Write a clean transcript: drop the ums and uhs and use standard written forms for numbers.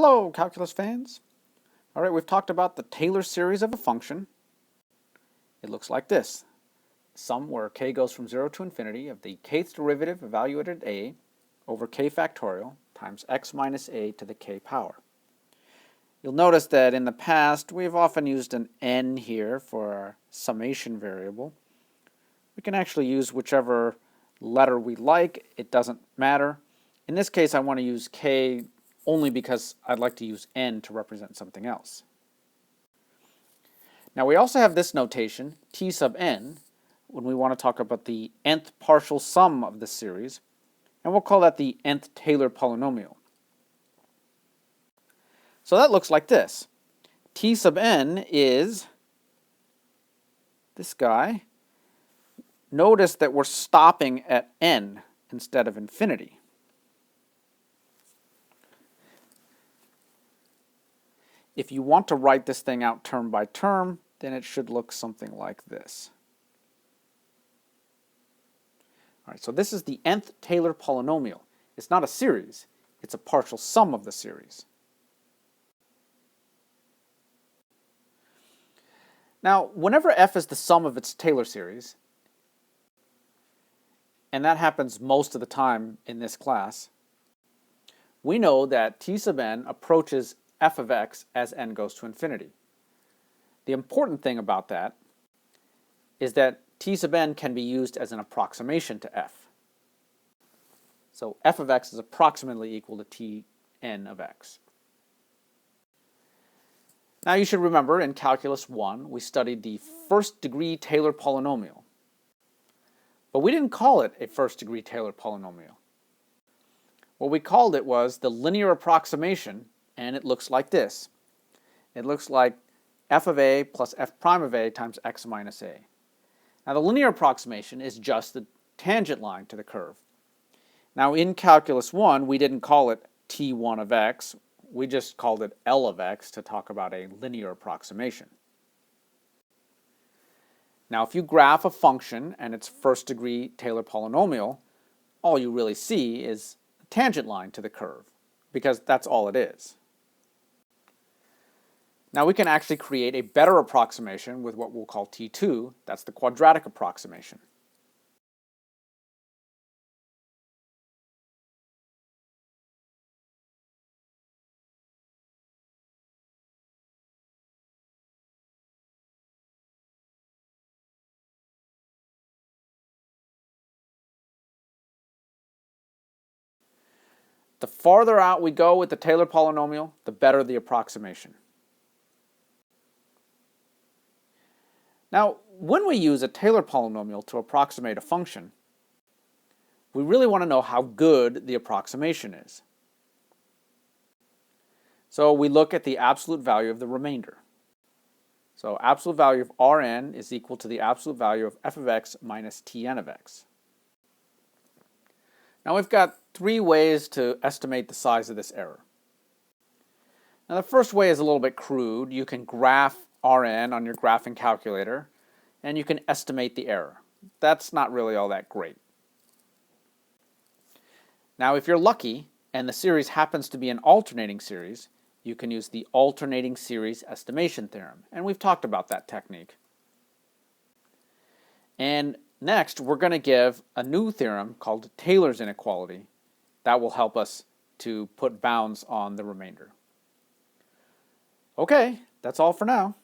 Hello, calculus fans. All right, we've talked about the Taylor series of a function. It looks like this. Sum where k goes from 0 to infinity of the kth derivative evaluated at a over k factorial times x minus a to the k power. You'll notice that in the past we've often used an n here for our summation variable. We can actually use whichever letter we like. It doesn't matter. In this case I want to use k only because I'd like to use n to represent something else. Now we also have this notation, t sub n, when we want to talk about the nth partial sum of the series, and we'll call that the nth Taylor polynomial. So that looks like this. T sub n is this guy. Notice that we're stopping at n instead of infinity. If you want to write this thing out term by term, then it should look something like this. All right, so this is the nth Taylor polynomial. It's not a series, it's a partial sum of the series. Now, whenever f is the sum of its Taylor series, and that happens most of the time in this class, we know that t sub n approaches f of x as n goes to infinity. The important thing about that is that t sub n can be used as an approximation to f. So f of x is approximately equal to t n of x. Now you should remember in Calculus 1 we studied the first degree Taylor polynomial. But we didn't call it a first degree Taylor polynomial. What we called it was the linear approximation, and it looks like this. It looks like f of a plus f prime of a times x minus a. Now the linear approximation is just the tangent line to the curve. Now in Calculus 1 we didn't call it t1 of x, we just called it L of x to talk about a linear approximation. Now if you graph a function and its first degree Taylor polynomial, all you really see is a tangent line to the curve, because that's all it is. Now we can actually create a better approximation with what we'll call T2, that's the quadratic approximation. The farther out we go with the Taylor polynomial, the better the approximation. Now, when we use a Taylor polynomial to approximate a function, we really want to know how good the approximation is. So we look at the absolute value of the remainder. So absolute value of Rn is equal to the absolute value of f of x minus Tn of x. Now we've got three ways to estimate the size of this error. Now the first way is a little bit crude. You can graph Rn on your graphing calculator and you can estimate the error. That's not really all that great. Now if you're lucky and the series happens to be an alternating series, you can use the alternating series estimation theorem, and we've talked about that technique. And next we're going to give a new theorem called Taylor's inequality that will help us to put bounds on the remainder. Okay, that's all for now.